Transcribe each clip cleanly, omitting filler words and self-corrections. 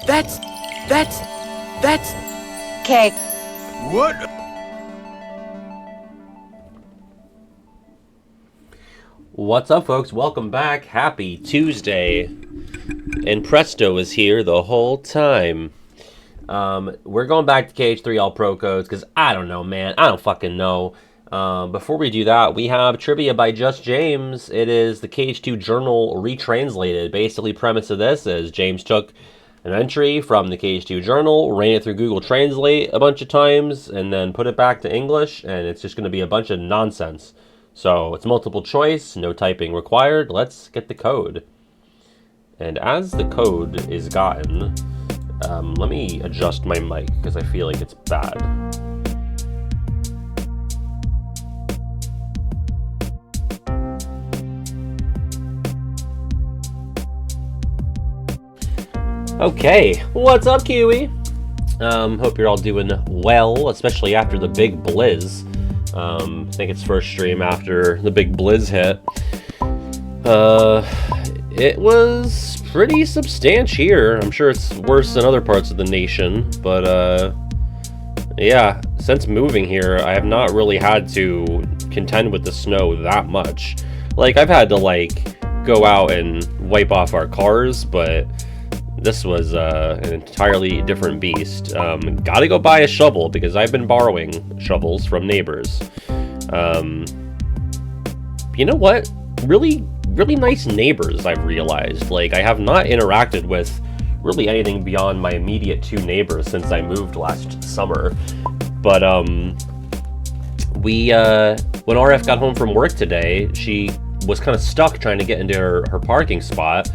That's K. what? What's up, folks? Welcome back. Happy Tuesday. And Presto is here the whole time. We're going back to KH2 All Pro Codes because I don't know, man. I don't fucking know. Before we do that, we have trivia by Just James. It is the KH2 Journal Retranslated. Basically, premise of this is James took an entry from the KH2 Journal, ran it through Google Translate a bunch of times, and then put it back to English, and it's just going to be a bunch of nonsense. So it's multiple choice, no typing required. Let's get the code. And as the code is gotten, let me adjust my mic because I feel like it's bad. Okay, what's up, Kiwi? Hope you're all doing well, especially after the big blizz. I think it's first stream after the big blizz hit. It was pretty substantial here. I'm sure it's worse in other parts of the nation, but yeah, since moving here, I have not really had to contend with the snow that much. Like, I've had to, like, go out and wipe off our cars, but this was an entirely different beast. Gotta go buy a shovel because I've been borrowing shovels from neighbors. You know what? Really nice neighbors, I've realized. Like, I have not interacted with really anything beyond my immediate two neighbors since I moved last summer. But when RF got home from work today, she was kind of stuck trying to get into her parking spot.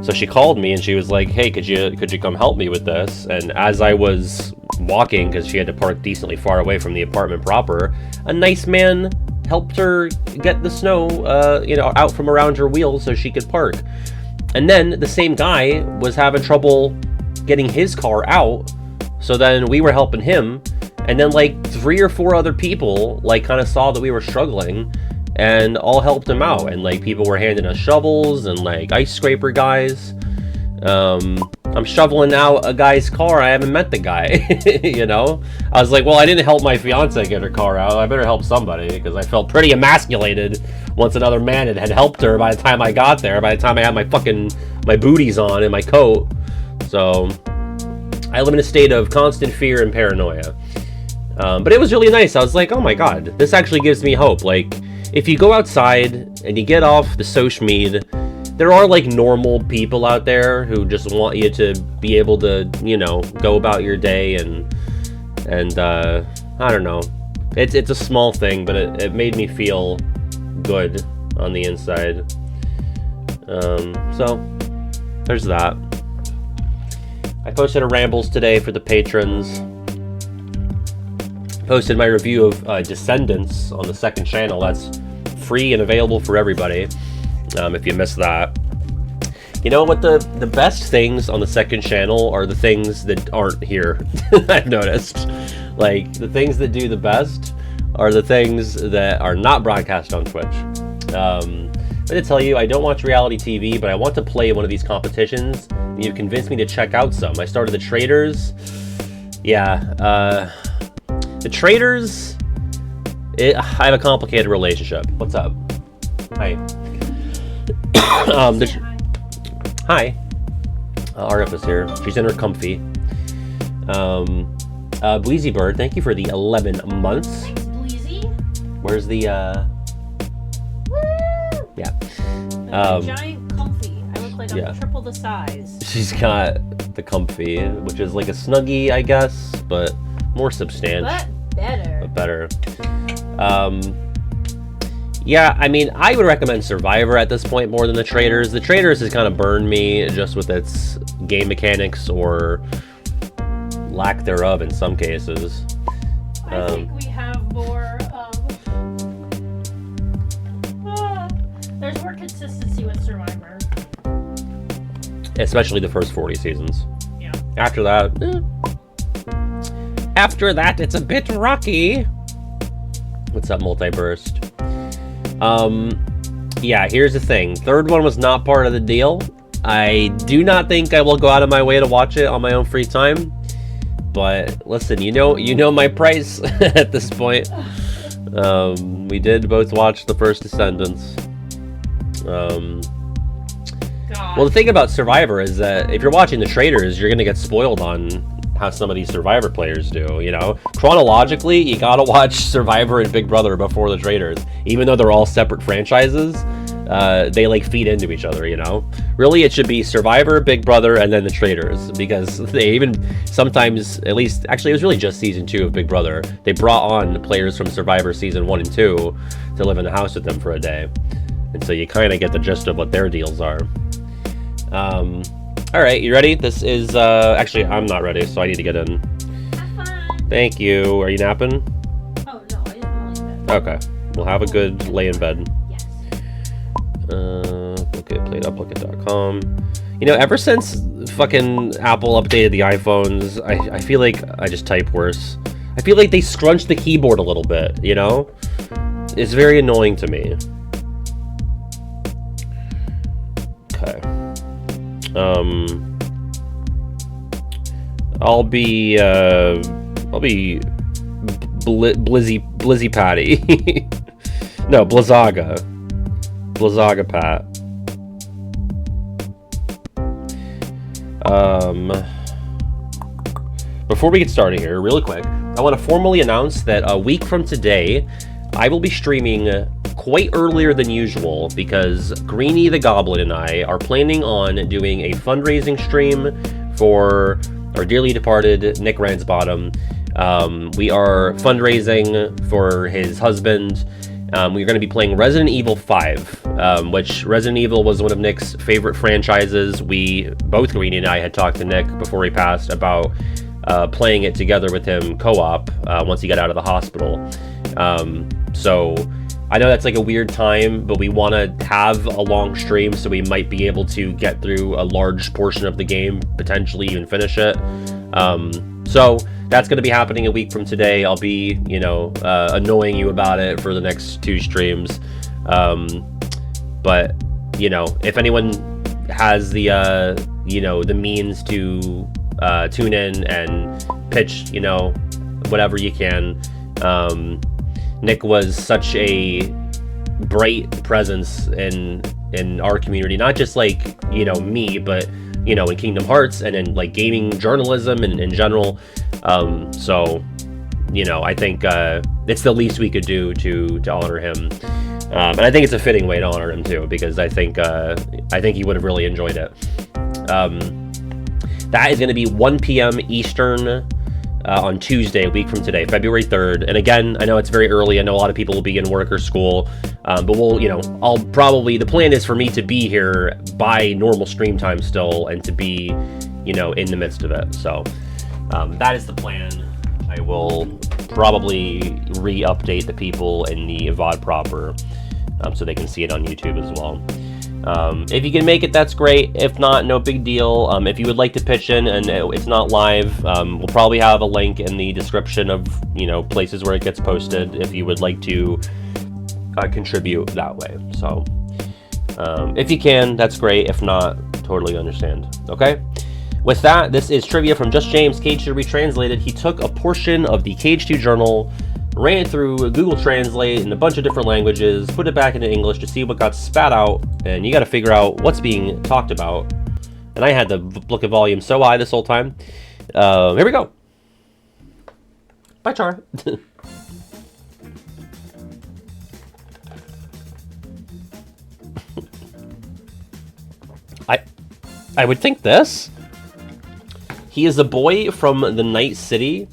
So she called me and she was like, hey, could you come help me with this? And as I was walking, because she had to park decently far away from the apartment proper, a nice man helped her get the snow, out from around her wheels so she could park. And then the same guy was having trouble getting his car out. So then we were helping him. And then like 3 or 4 other people like kind of saw that we were struggling and all helped him out, and like people were handing us shovels and like ice scraper guys. I'm shoveling out a guy's car. I haven't met the guy. You know, I was like, well, I didn't help my fiance get her car out. I better help somebody, because I felt pretty emasculated once another man had helped her by the time I got there, by the time I had my booties on and my coat. So I live in a state of constant fear and paranoia. But it was really nice. I was like, oh my god, this actually gives me hope. Like, if you go outside and you get off the social media, there are like normal people out there who just want you to be able to, you know, go about your day and I don't know. It's a small thing, but it made me feel good on the inside. So there's that. I posted a rambles today for the patrons. Posted my review of Descendants on the second channel. That's free and available for everybody, if you missed that. You know what, the best things on the second channel are the things that aren't here. I've noticed. Like, the things that do the best are the things that are not broadcast on Twitch. I'm gonna tell you, I don't watch reality TV, but I want to play one of these competitions, and you've convinced me to check out some. I started the Traders. Yeah, the Traders, I have a complicated relationship. What's up? Hi. Hi. RF is here. She's in her comfy. Bleezy Bird, thank you for the 11 months. Thanks, Bleezy. Where's the, Woo! Yeah. A giant comfy. I look like yeah. I'm triple the size. She's got the comfy, which is like a Snuggie, I guess, but more substantial. But better. But better. Yeah, I mean, I would recommend Survivor at this point more than the Traders. The Traders has kind of burned me just with its game mechanics or lack thereof in some cases. I think we have more there's more consistency with Survivor. Especially the first 40 seasons. Yeah. After that, it's a bit rocky. What's up, Multiburst? Yeah, here's the thing. Third one was not part of the deal. I do not think I will go out of my way to watch it on my own free time. But listen, you know my price at this point. We did both watch the first Descendants. Well, the thing about Survivor is that if you're watching the Traitors, you're gonna get spoiled on how some of these Survivor players do, you know? Chronologically, you gotta watch Survivor and Big Brother before the Traitors. Even though they're all separate franchises, they like feed into each other, you know? Really, it should be Survivor, Big Brother, and then the Traitors, because they even sometimes, at least, actually it was really just season 2 of Big Brother, they brought on players from Survivor season 1 and 2 to live in the house with them for a day. And so you kind of get the gist of what their deals are. Alright, you ready? This is, actually, I'm not ready, so I need to get in. Have fun. Thank you. Are you napping? Oh, no, I didn't really bed. Okay. We'll have a good lay in bed. Yes. Blooket, play.blooket.com. You know, ever since fucking Apple updated the iPhones, I feel like I just type worse. I feel like they scrunched the keyboard a little bit, you know? It's very annoying to me. Okay. I'll be Blizzy Patty. No, Blizzaga Pat. Before we get started here, really quick, I want to formally announce that a week from today, I will be streaming quite earlier than usual because Greenie the Goblin and I are planning on doing a fundraising stream for our dearly departed Nick Ransbottom. We are fundraising for his husband. We're going to be playing Resident Evil 5, which Resident Evil was one of Nick's favorite franchises. Both Greenie and I had talked to Nick before he passed about playing it together with him co-op once he got out of the hospital. So I know that's like a weird time, but we want to have a long stream so we might be able to get through a large portion of the game, potentially even finish it. So that's going to be happening a week from today. I'll be, annoying you about it for the next 2 streams. But, if anyone has the, the means to tune in and pitch, whatever you can. Nick was such a bright presence in our community, not just like, me, but, in Kingdom Hearts and in like gaming journalism and in general. So, I think it's the least we could do to honor him. And I think it's a fitting way to honor him too, because I think he would have really enjoyed it. That is going to be 1 p.m. Eastern on Tuesday, a week from today, February 3rd. And again, I know it's very early. I know a lot of people will be in work or school, but the plan is for me to be here by normal stream time still and to be, in the midst of it. So that is the plan. I will probably re-update the people in the VOD proper so they can see it on YouTube as well. If you can make it, that's great. If not, no big deal. If you would like to pitch in and it's not live, we'll probably have a link in the description of, places where it gets posted if you would like to contribute that way. So, if you can, that's great. If not, totally understand. Okay? With that, this is trivia from Just James, KH2 Retranslated. He took a portion of the KH2 journal, ran it through Google Translate in a bunch of different languages, put it back into English to see what got spat out, and you got to figure out what's being talked about. And I had the Blooket volume so high this whole time. Here we go. Bye, Char. I would think this. He is a boy from the Night City.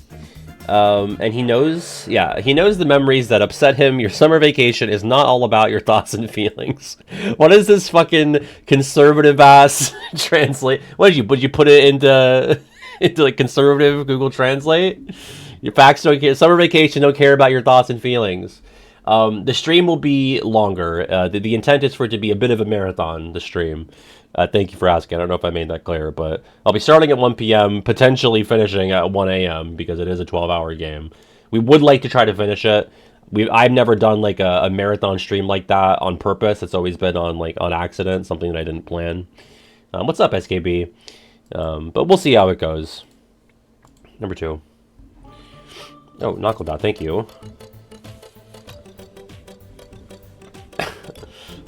And he knows the memories that upset him. Your summer vacation is not all about your thoughts and feelings. What is this fucking conservative ass translate? Would you put it into like conservative Google Translate? Your facts don't care. Summer vacation don't care about your thoughts and feelings. The stream will be longer. The intent is for it to be a bit of a marathon, the stream. Thank you for asking. I don't know if I made that clear, but I'll be starting at 1 p.m., potentially finishing at 1 a.m. because it is a 12-hour game. We would like to try to finish it. I've never done like a marathon stream like that on purpose. It's always been on accident, something that I didn't plan. What's up, SKB? But we'll see how it goes. Number 2. Oh, Knuckledot, thank you.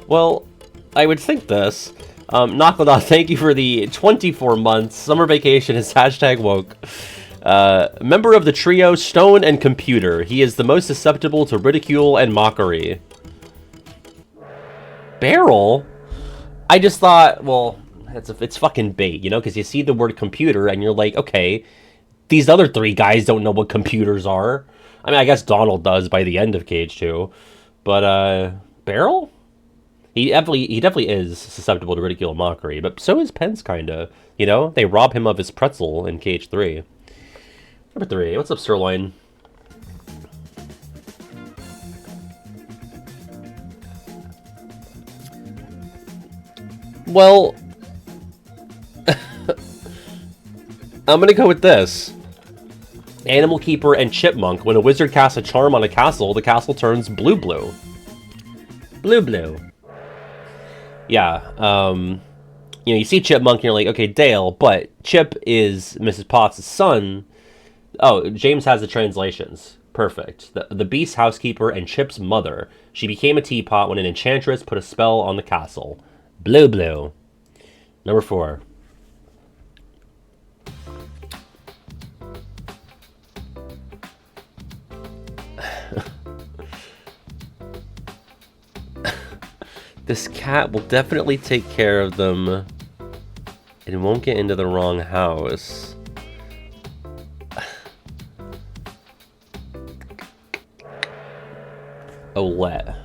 Well, I would think this. Knuckledot, thank you for the 24 months. Summer vacation is #woke. Member of the trio Stone and Computer. He is the most susceptible to ridicule and mockery. Barrel? I just thought, well, it's fucking bait, you know, because you see the word computer and you're like, okay, these other 3 guys don't know what computers are. I mean, I guess Donald does by the end of KH2. But, Barrel? He definitely is susceptible to ridicule and mockery, but so is Pence, kinda. You know, they rob him of his pretzel in KH3. Number 3, what's up, Sirloin? Well, I'm gonna go with this. Animal Keeper and Chipmunk. When a wizard casts a charm on a castle, the castle turns blue-blue. Blue-blue. Yeah, you know, you see Chipmunk and you're like, okay, Dale, but Chip is Mrs. Potts' son. Oh, James has the translations. Perfect. The Beast's housekeeper and Chip's mother. She became a teapot when an enchantress put a spell on the castle. Blue-blue. Number 4. This cat will definitely take care of them and won't get into the wrong house. Olette.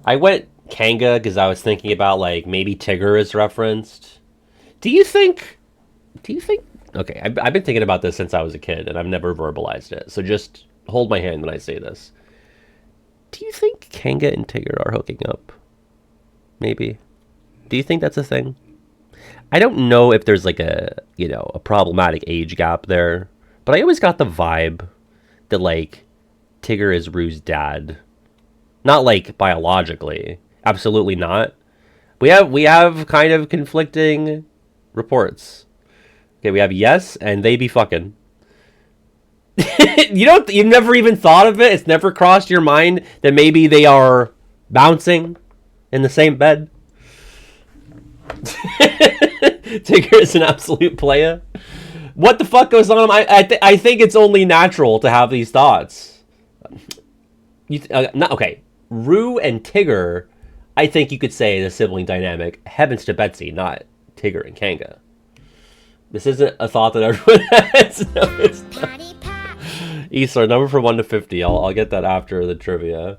I went Kanga because I was thinking about, like, maybe Tigger is referenced. Do you think... Okay, I've been thinking about this since I was a kid, and I've never verbalized it. So just hold my hand when I say this. Do you think Kanga and Tigger are hooking up? Maybe. Do you think that's a thing? I don't know if there's, like, a problematic age gap there. But I always got the vibe that, like, Tigger is Rue's dad. Not, like, biologically. Absolutely not. We have kind of conflicting reports. Okay, we have yes, and they be fucking. You've never even thought of it? It's never crossed your mind that maybe they are bouncing in the same bed? Tigger is an absolute player. What the fuck goes on? I think it's only natural to have these thoughts. Okay. Rue and Tigger, I think you could say the sibling dynamic. Heavens to Betsy, not Tigger and Kanga. This isn't a thought that everyone has. No, it's not. Isar, number from 1 to 50. I'll get that after the trivia.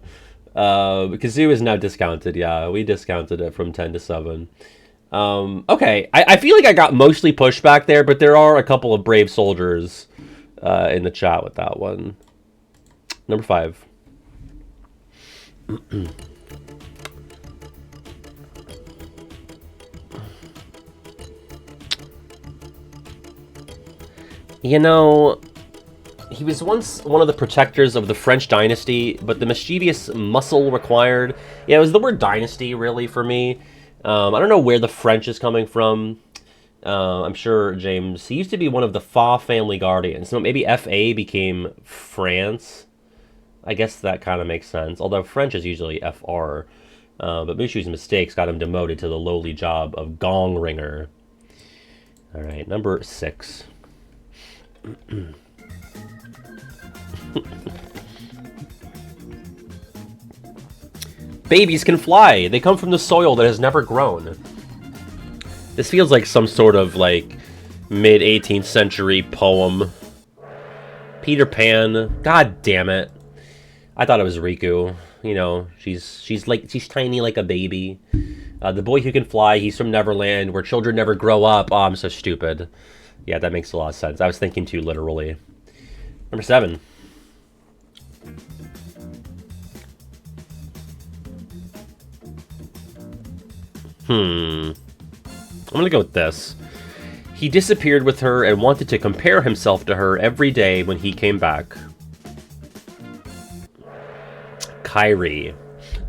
Kazoo is now discounted. Yeah, we discounted it from 10 to 7. Okay, I feel like I got mostly pushback there, but there are a couple of brave soldiers in the chat with that one. Number 5. You know, he was once one of the protectors of the French dynasty, but the mischievous muscle required... Yeah, it was the word dynasty, really, for me. I don't know where the French is coming from. I'm sure, James, he used to be one of the Fa family guardians. So maybe FA became France. I guess that kind of makes sense. Although French is usually FR. But Mushu's mistakes got him demoted to the lowly job of gong ringer. Alright, number 6. Babies can fly. They come from the soil that has never grown. This feels like some sort of, like, mid-18th century poem. Peter Pan. God damn it. I thought it was Riku. You know, she's tiny like a baby. The boy who can fly, he's from Neverland, where children never grow up. Oh, I'm so stupid. Yeah, that makes a lot of sense. I was thinking too literally. Number 7. I'm gonna go with this. He disappeared with her and wanted to compare himself to her every day when he came back. Kyrie.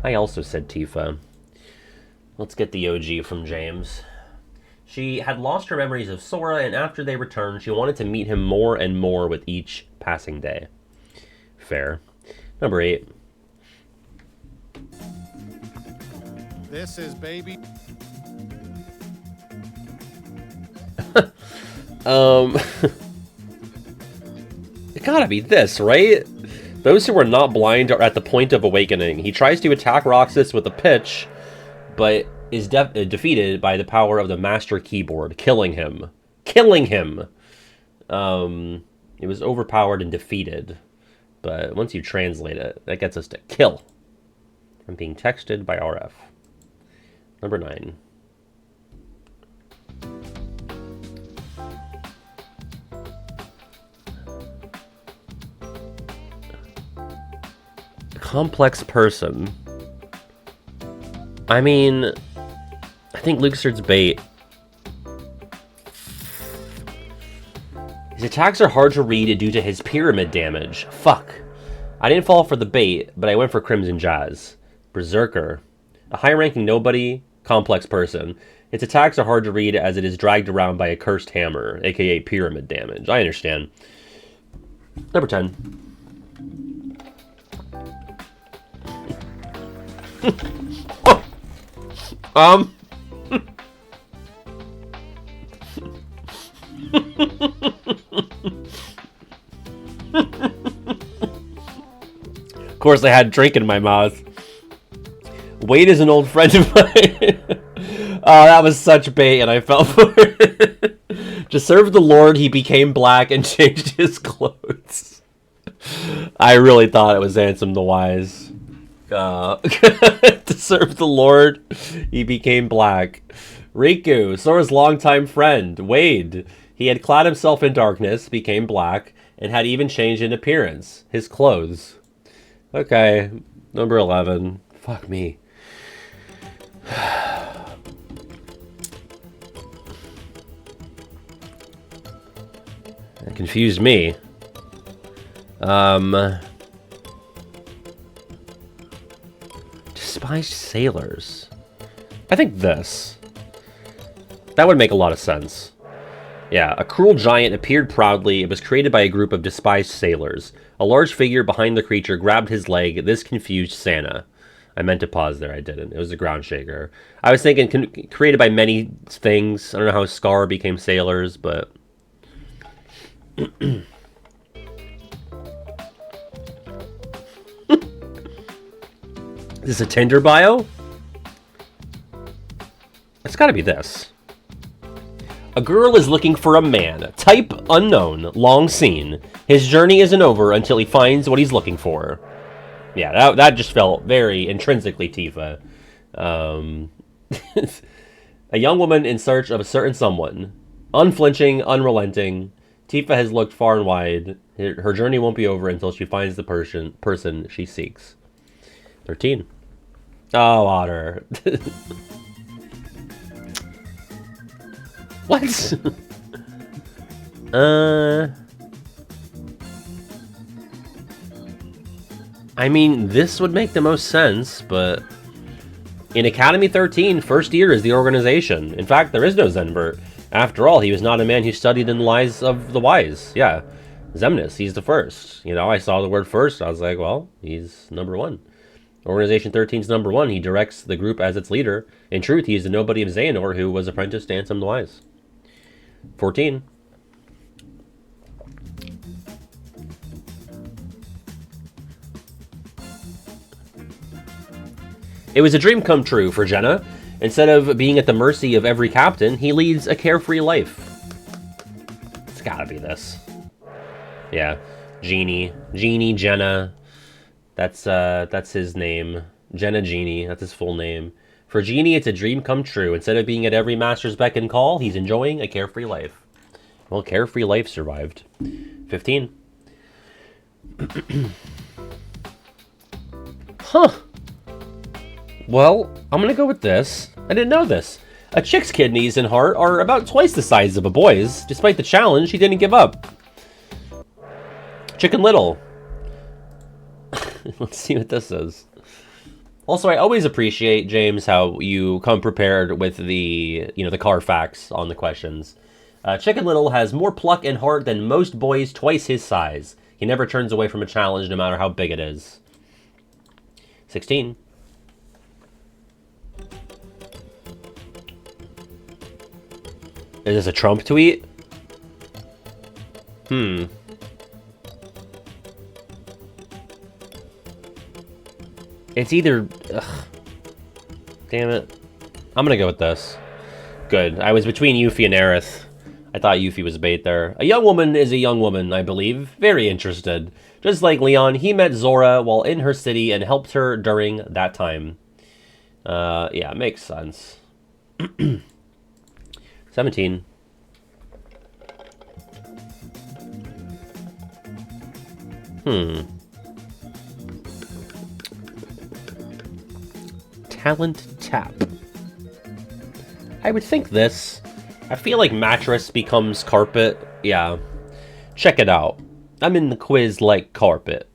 I also said Tifa. Let's get the OG from James. She had lost her memories of Sora, and after they returned, she wanted to meet him more and more with each passing day. Fair. Number 8. This is baby. It gotta be this, right? Those who are not blind are at the point of awakening. He tries to attack Roxas with a pitch, but is defeated by the power of the master keyboard, killing him. Killing him! It was overpowered and defeated. But once you translate it, that gets us to kill. I'm being texted by RF. Number 9. Complex person. I mean, I think Luxord's bait. His attacks are hard to read due to his pyramid damage. Fuck. I didn't fall for the bait, but I went for Crimson Jazz. Berserker. A high-ranking nobody, complex person. Its attacks are hard to read as it is dragged around by a cursed hammer, aka pyramid damage. I understand. Number 10. Of course, I had a drink in my mouth. Wade is an old friend of mine. Oh, that was such bait, and I fell for it. To serve the Lord, he became black and changed his clothes. I really thought it was Ansem the Wise. To serve the Lord, he became black. Riku, Sora's longtime friend. Wade, he had clad himself in darkness, became black, and had even changed in appearance. His clothes. Okay, number 11. Fuck me. That confused me. Despised sailors. I think this. That would make a lot of sense. Yeah, a cruel giant appeared proudly. It was created by a group of despised sailors. A large figure behind the creature grabbed his leg. This confused Santa. I meant to pause there. I didn't. It was a ground shaker. I was thinking created by many things. I don't know how Scar became sailors, but... Is this a Tinder bio? It's gotta be this. A girl is looking for a man. Type unknown. Long seen. His journey isn't over until he finds what he's looking for. Yeah, that just felt very intrinsically Tifa. A young woman in search of a certain someone. Unflinching, unrelenting. Tifa has looked far and wide. Her journey won't be over until she finds the person she seeks. 13. Oh, Otter. What? I mean, this would make the most sense, but... In Academy 13, first year is the organization. In fact, there is no Zenvert. After all, he was not a man who studied in the lies of the wise. Yeah, Xemnas, he's the first. You know, I saw the word first, I was like, well, he's number 1. Organization 13's number 1, he directs the group as its leader. In truth, he is the nobody of Xehanort who was apprenticed to Ansem the Wise. 14. It was a dream come true for Jenna. Instead of being at the mercy of every captain, he leads a carefree life. It's gotta be this. Yeah, Genie, Jenna. That's his name. Jenna Genie, that's his full name. For Genie, it's a dream come true. Instead of being at every master's beck and call, he's enjoying a carefree life. Well, carefree life survived. 15. Huh. Well, I'm gonna go with this. I didn't know this. A chick's kidneys and heart are about twice the size of a boy's. Despite the challenge, he didn't give up. Chicken Little. Let's see what this is. Also, I always appreciate, James, how you come prepared with the, the car facts on the questions. Chicken Little has more pluck and heart than most boys twice his size. He never turns away from a challenge, no matter how big it is. 16. Is this a Trump tweet? It's either... Ugh. Damn it. I'm gonna go with this. Good. I was between Yuffie and Aerith. I thought Yuffie was bait there. A young woman is a young woman, I believe. Very interested. Just like Leon, he met Zora while in her city and helped her during that time. Yeah, makes sense. 17. Talent tap. I would think this. I feel like mattress becomes carpet. Yeah. Check it out. I'm in the quiz like carpet.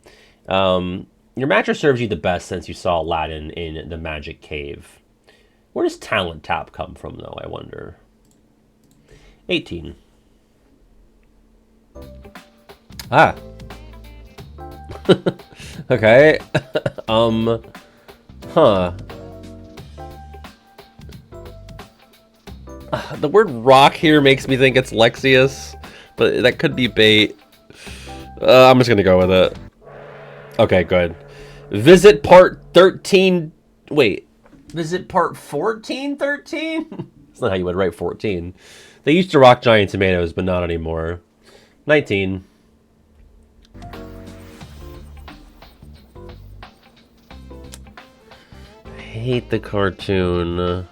Your mattress serves you the best since you saw Aladdin in the Magic Cave. Where does talent tap come from, though, I wonder? 18. Ah. Okay. Huh. The word rock here makes me think it's Lexius, but that could be bait. I'm just gonna go with it. Okay, good. Visit part 13... Wait. Visit part 1413? That's not how you would write 14. They used to rock giant tomatoes, but not anymore. 19. I hate the cartoon.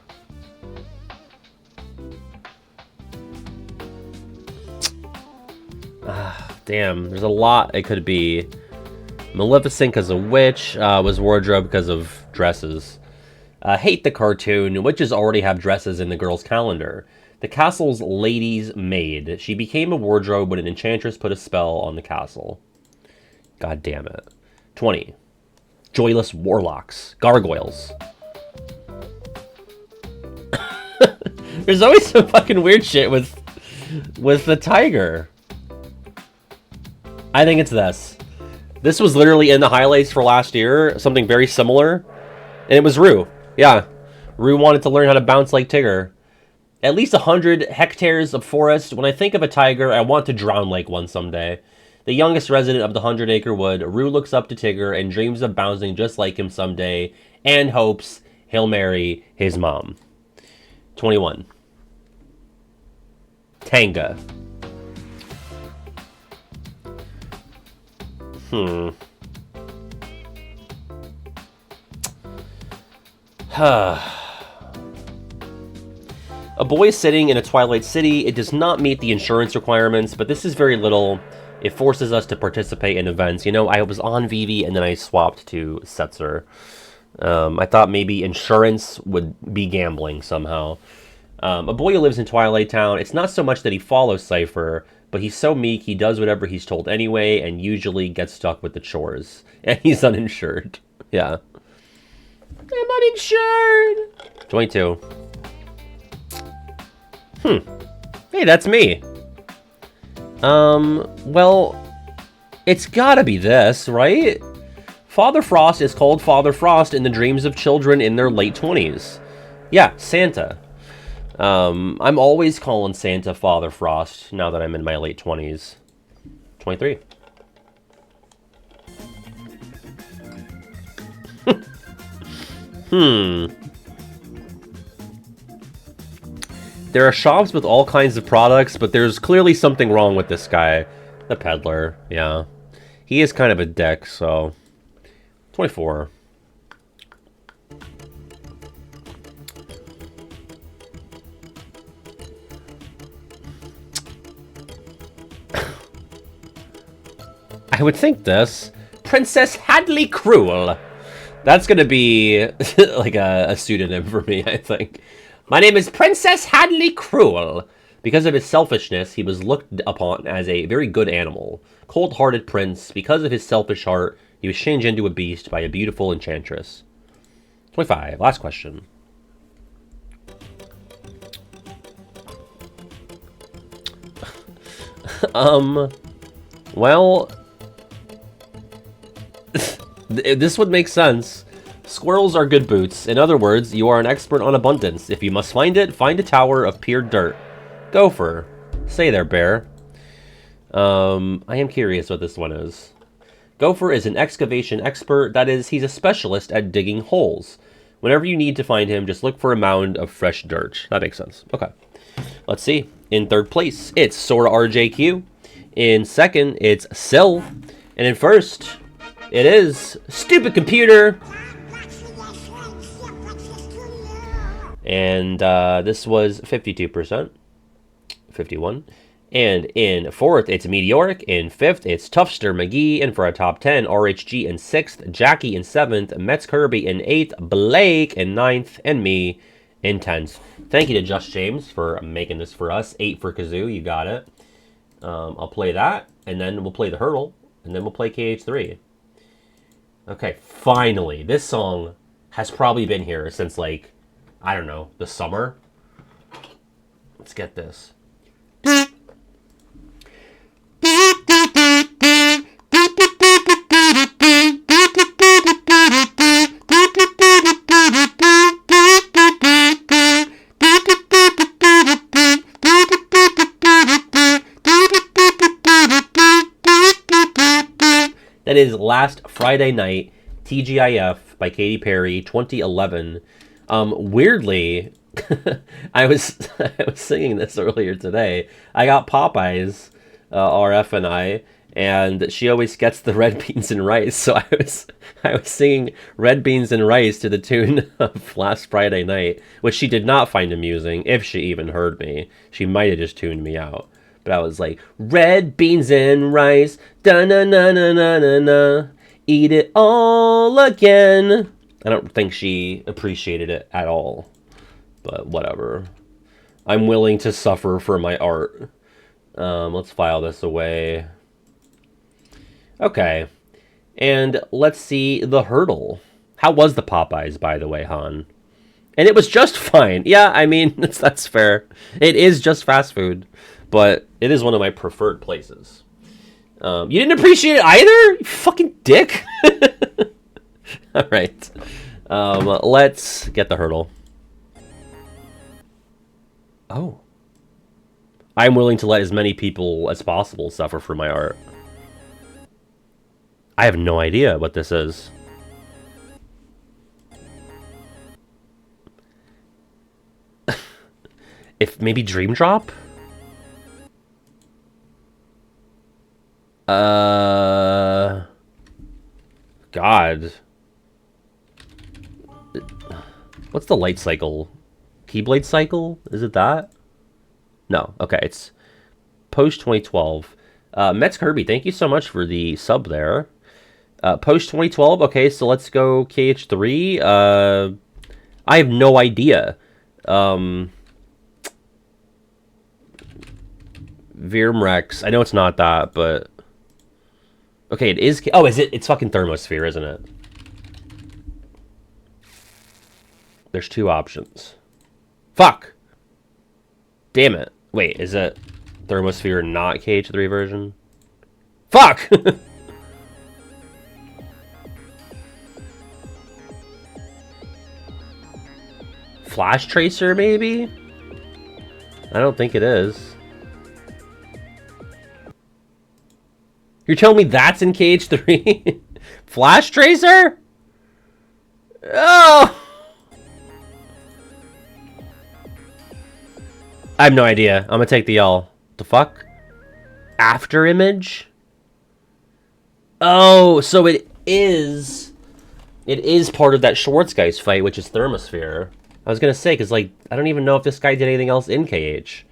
Damn, there's a lot it could be. Maleficent because of witch, was wardrobe because of dresses. Hate the cartoon. Witches already have dresses in the girl's calendar. The castle's lady's maid. She became a wardrobe when an enchantress put a spell on the castle. God damn it. 20. Joyless warlocks. Gargoyles. There's always some fucking weird shit with the tiger. I think it's this. This was literally in the highlights for last year, something very similar, and it was Rue. Yeah, Rue wanted to learn how to bounce like Tigger. At least 100 hectares of forest. When I think of a tiger, I want to drown like one someday. The youngest resident of the 100-acre wood, Rue looks up to Tigger and dreams of bouncing just like him someday, and hopes he'll marry his mom. 21. Tanga. A boy is sitting in a Twilight City. It does not meet the insurance requirements, but this is very little. It forces us to participate in events. You know, I was on Vivi and then I swapped to Setzer. I thought maybe insurance would be gambling somehow. A boy who lives in Twilight Town, it's not so much that he follows Cypher, but he's so meek, he does whatever he's told anyway, and usually gets stuck with the chores. And he's uninsured. Yeah. I'm uninsured! 22. Hey, that's me. Well, it's gotta be this, right? Father Frost is called Father Frost in the dreams of children in their late 20s. Yeah, Santa. I'm always calling Santa Father Frost now that I'm in my late 20s. 23. There are shops with all kinds of products, but there's clearly something wrong with this guy. The peddler, yeah. He is kind of a dick, so... 24. I would think this. Princess Hadley Cruel. That's gonna be like a pseudonym for me, I think. My name is Princess Hadley Cruel. Because of his selfishness, he was looked upon as a very good animal. Cold-hearted prince. Because of his selfish heart, he was changed into a beast by a beautiful enchantress. 25. Last question. Well, this would make sense. Squirrels are good boots. In other words, you are an expert on abundance. If you must find it, find a tower of pure dirt. Gopher. Say there, bear. I am curious what this one is. Gopher is an excavation expert. That is, he's a specialist at digging holes. Whenever you need to find him, just look for a mound of fresh dirt. That makes sense. Okay. Let's see. In third place, it's Sora RJQ. In second, it's Sill. And in first, it is Stupid Computer. And this was 52%. 51. And in fourth, it's Meteoric. In fifth, it's Toughster McGee. And for a top 10, RHG in sixth, Jackie in seventh, Mets Kirby in eighth, Blake in ninth, and me in 10th. Thank you to Just James for making this for us. 8 for Kazoo, you got it. I'll play that, and then we'll play the Heardle, and then we'll play KH2. Okay, finally. This song has probably been here since, like, I don't know, the summer. Let's get this. That is Last Friday Night, TGIF by Katy Perry, 2011. Weirdly, I was singing this earlier today. I got Popeyes, RF and I, and she always gets the red beans and rice. So I was singing red beans and rice to the tune of Last Friday Night, which she did not find amusing, if she even heard me. She might have just tuned me out. But I was like, red beans and rice, da-na-na-na-na-na-na, eat it all again. I don't think she appreciated it at all. But whatever. I'm willing to suffer for my art. Let's file this away. Okay. And let's see the Heardle. How was the Popeyes, by the way, Han? And it was just fine. Yeah, I mean, that's fair. It is just fast food. But it is one of my preferred places. You didn't appreciate it either? You fucking dick. All right. Let's get the Heardle. Oh. I'm willing to let as many people as possible suffer for my art. I have no idea what this is. If maybe Dream Drop? God. What's the light cycle? Keyblade cycle? Is it that? No. Okay, it's post 2012. Mets Kirby, thank you so much for the sub there. Post 2012. Okay, so let's go KH2. I have no idea. Virmrex. I know it's not that, but okay, it is. Oh, is it? It's fucking Thermosphere, isn't it? There's two options. Fuck. Damn it. Wait, is it Thermosphere not KH3 version? Fuck! Flash Tracer, maybe? I don't think it is. You're telling me that's in KH3? Flash Tracer? Oh! I have no idea. I'm gonna take the L. The fuck? After Image? Oh, so it is part of that Schwarzgeist fight, which is Thermosphere. I was gonna say, because, like, I don't even know if this guy did anything else in KH.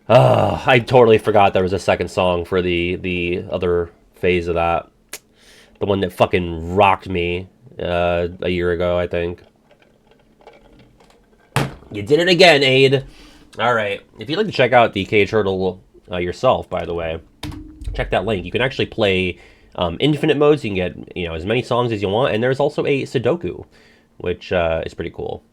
I totally forgot there was a second song for the other phase of that. The one that fucking rocked me a year ago, I think. You did it again, Aid. All right. If you'd like to check out the KH Heardle yourself, by the way, check that link. You can actually play infinite modes. You can get, you know, as many songs as you want, and there's also a Sudoku which is pretty cool.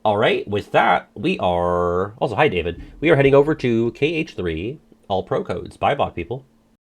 All right, with that, we are... Also, hi, David. We are heading over to KH2, all pro codes. Bye, bot people.